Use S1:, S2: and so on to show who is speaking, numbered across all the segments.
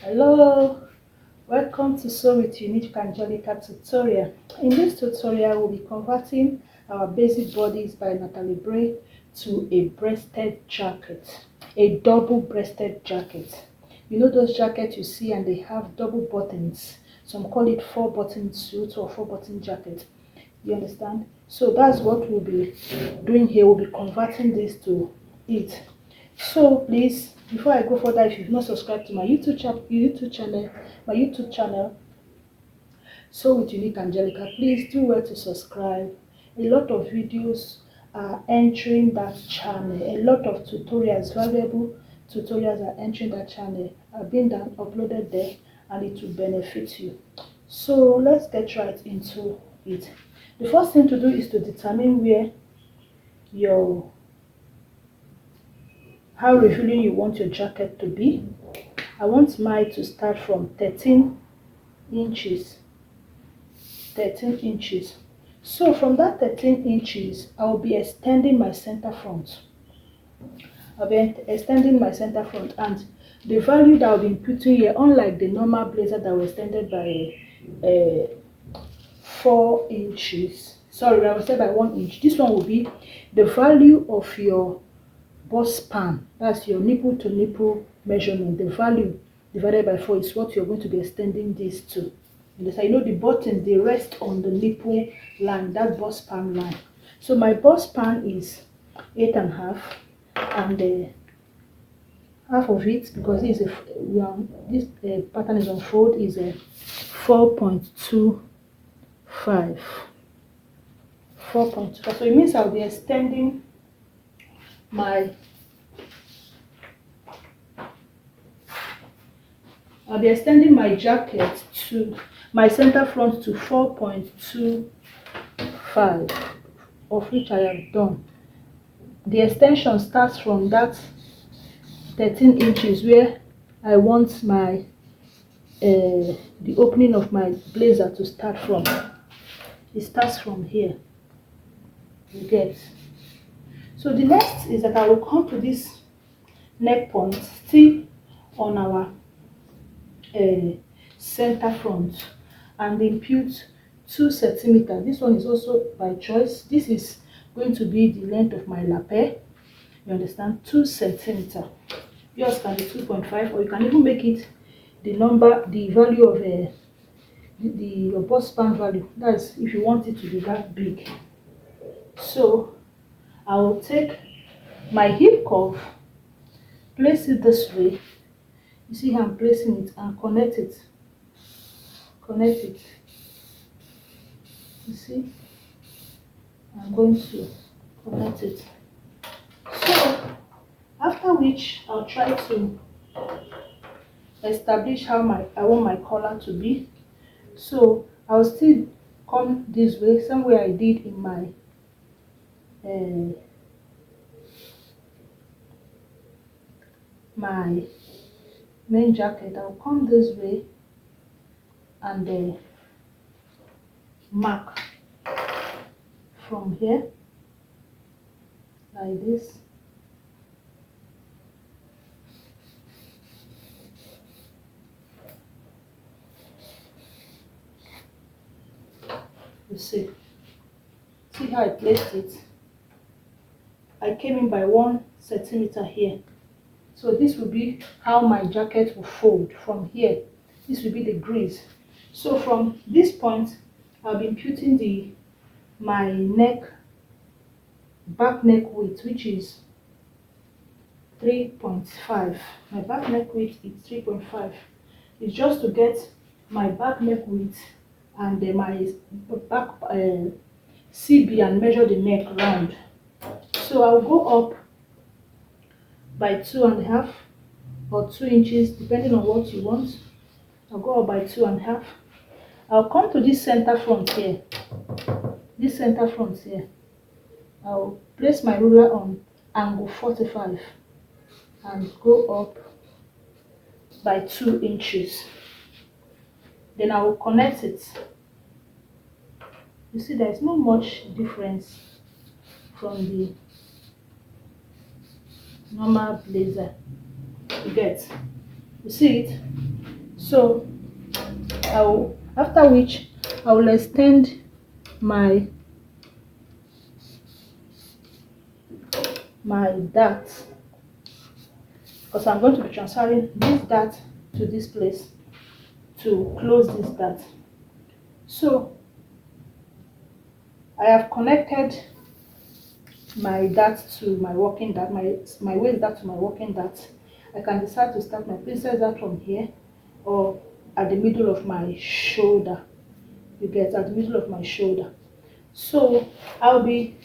S1: Hello, welcome to Sew with Unique Angelica tutorial. In this tutorial, we'll be converting our basic bodies by Natalie Bray to a breasted jacket, a double breasted jacket. You know those jackets you see and they have double buttons. Some call it 4-button suit or 4-button jacket. You understand? So that's what we'll be doing here. We'll be converting this to it. So please, before I go further, if you've not subscribed to my YouTube channel, So with Unique Angelica, please do well to subscribe. A lot of videos are entering that channel. A lot of tutorials, valuable tutorials are entering that channel, are being uploaded there, and it will benefit you. So let's get right into it. The first thing to do is to determine where how revealing you want your jacket to be. I want mine to start from 13 inches. 13 inches. So from that 13 inches, I'll be extending my center front. I'll be extending my center front, and the value that I'll be putting here, unlike the normal blazer that was extended by 4 inches. Sorry, I was said by 1 inch. This one will be the value of your bust span. That's your nipple to nipple measurement. The value divided by 4 is what you're going to be extending this to. You know the buttons, they rest on the nipple line, that bust span line. So my bust span is 8.5, and half of it, because this pattern is on fold, is a 4.25. 4.25. So it means I'll be extending my jacket to my center front to 4.25, of which I have done. The extension starts from that 13 inches where I want my the opening of my blazer to start from. It starts from here. You get. So the next is that I will come to this neck point, still on our center front, and impute 2 centimeters. This one is also by choice. This is going to be the length of my lapel. You understand? 2 centimeters. Yours can be 2.5, or you can even make it the value of your bust span value. That's if you want it to be that big. So I will take my hip curve, place it this way. You see how I'm placing it, and connect it. Connect it. You see? I'm going to connect it. So after which I'll try to establish how I want my collar to be. So I'll still come this way, somewhere I did in my my main jacket. I'll come this way and then mark from here like this. You see how I placed it. I came in by 1 centimeter here. So this will be how my jacket will fold from here. This will be the grease. So from this point, I'll be imputing my back neck width, which is 3.5. My back neck width is 3.5. It's just to get my back neck width and my back CB and measure the neck round. So I'll go up by 2.5 or 2 inches, depending on what you want. I'll go up by 2.5. I'll come to this center front here. This center front here. I'll place my ruler on angle 45 and go up by 2 inches. Then I will connect it. You see, there's not much difference from the normal blazer. You get. You see it? So after which I will extend my dart, because I'm going to be transferring this dart to this place to close this dart. So I have connected my dart to my working dart, my waist dart to my working dart. I can decide to start my princess dart from here or at the middle of my shoulder. You get, at the middle of my shoulder. So I'll be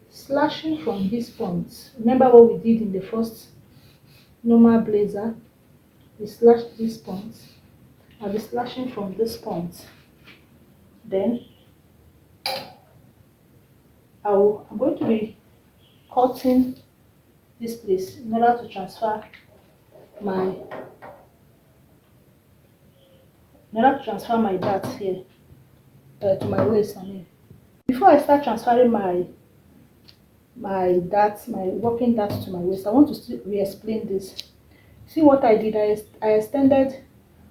S1: slashing from this point. Remember what we did in the first normal blazer? We slashed this point. I'll be slashing from this point. Then I'm going to be cutting this place in order to transfer my dart here to my waist. Before I start transferring my working dart to my waist, I want to still re-explain this. See what I did? I extended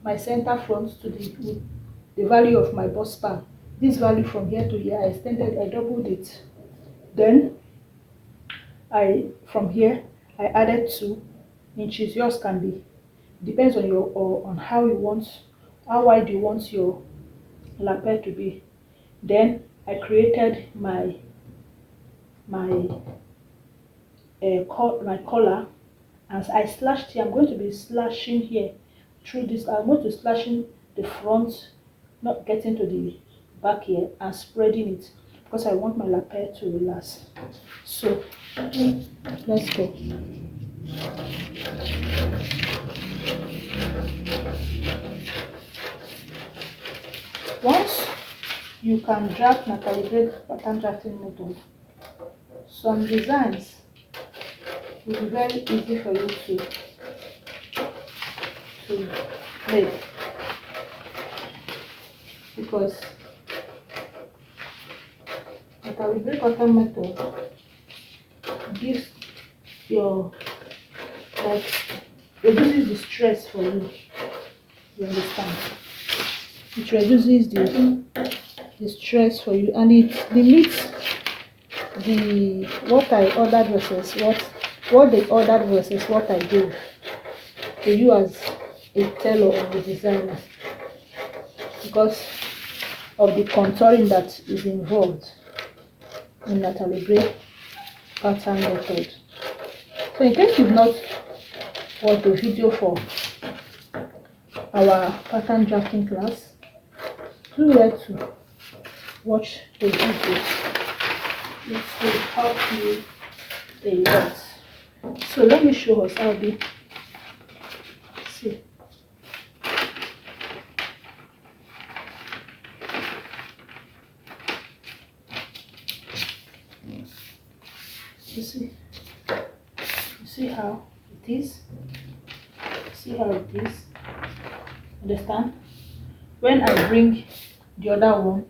S1: my center front to the value of my bust span. This value from here to here, I doubled it. Then from here I added 2 inches. Yours can be, depends on on how wide you want your lapel to be. Then I created my collar, and I slashed here. I'm going to be slashing here through this. I'm going to slashing the front, not getting to the back here, and spreading it because I want my lapel to relax. So let's go. Once you can draft Natalie Bray pattern drafting method, some designs will be very easy for you to make, because Natalie Bray pattern method gives reduces the stress for you. You understand? It reduces the stress for you, and it limits what I ordered versus what they ordered versus what I do to you as a tailor or a designer, because of the contouring that is involved in Natalie Bray pattern method. So in case you've not watched the video for our pattern drafting class, do like to watch the video. It will help you a lot. So let me show us how the see. You see how it is? See how it is? Understand? When I bring the other one,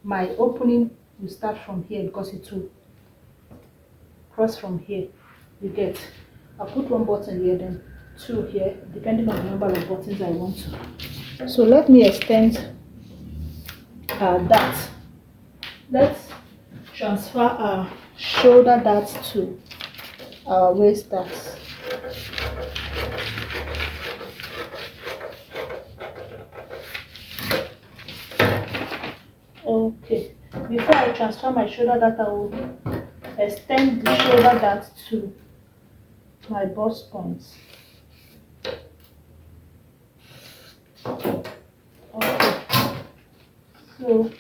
S1: my opening will start from here because it will cross from here. You get? I'll put 1 button here, then 2 here, depending on the number of buttons I want to. So let me extend that. Let's transfer our shoulder dart to our waist dart. Okay, before I transfer my shoulder dart, I will extend the shoulder dart to my bust points. Okay, so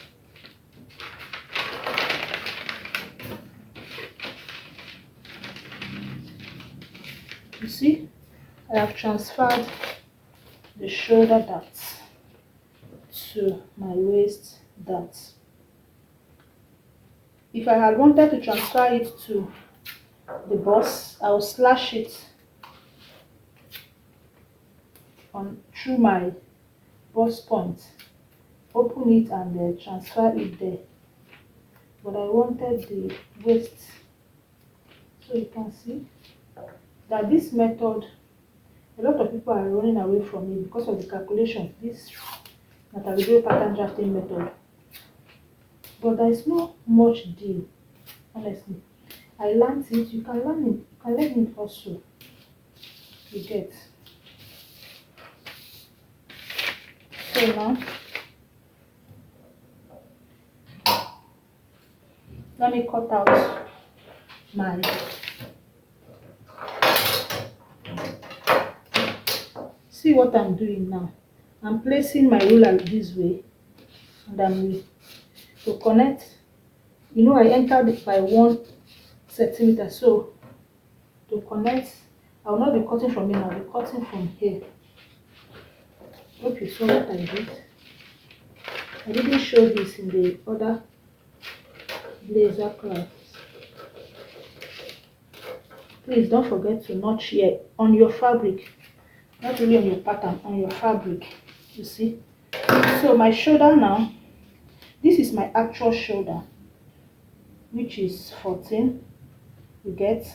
S1: you see, I have transferred the shoulder dart to my waist dart. If I had wanted to transfer it to the bust, I will slash it through my bust point, open it, and then transfer it there. But I wanted the waist, so you can see that this method A lot of people are running away from it because of the calculation, this Natalie Bray pattern drafting method. But there is no much deal, honestly. I learned it, you can learn it, you can learn it also. You get. So now, let me cut out my see what I'm doing now. I'm placing my ruler this way, and I'm to connect. You know, I entered it by 1 centimeter, so to connect, I will not be cutting from here, I'll be cutting from here. Hope you saw what I did. I didn't show this in the other blazer class. Please don't forget to notch here on your fabric, not really on your pattern, on your fabric. You see. So my shoulder now, this is my actual shoulder, which is 14. You get.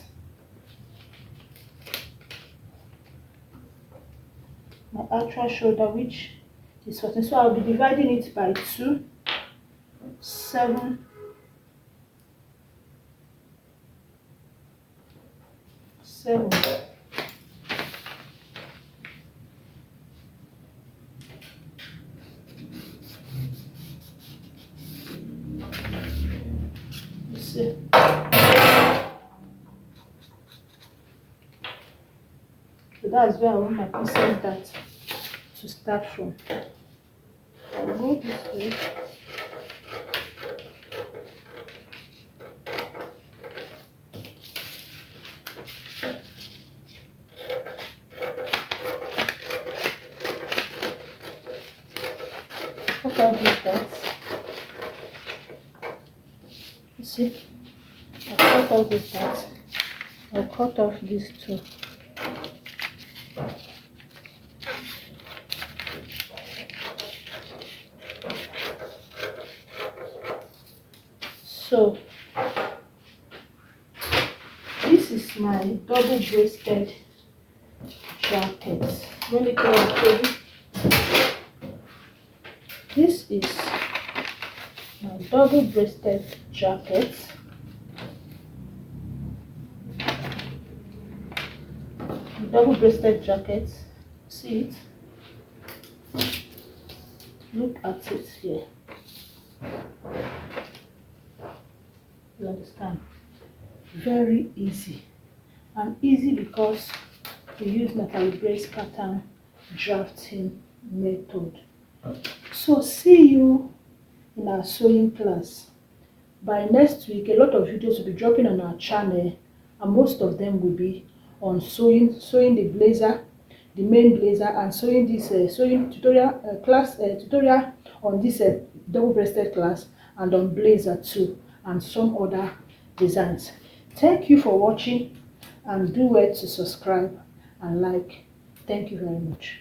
S1: My actual shoulder, which is 14. So I'll be dividing it by 2, 7, 7. You see. So that's where I want my pieces that to start from. I'll go this way. Cut off these dots. You see, I'll cut off these dots. I'll cut off these two. So this is my double-breasted jacket. Let me tell you, this is my double-breasted jacket. Double-breasted jacket. See it? Look at it here. You understand? Very easy. And easy because we use Natalie Bray's pattern drafting method. So see you in our sewing class. By next week, a lot of videos will be dropping on our channel, and most of them will be on sewing the blazer, the main blazer, and sewing this sewing tutorial tutorial on this double-breasted class, and on blazer too, and some other designs. Thank you for watching, and do well to subscribe and like. Thank you very much.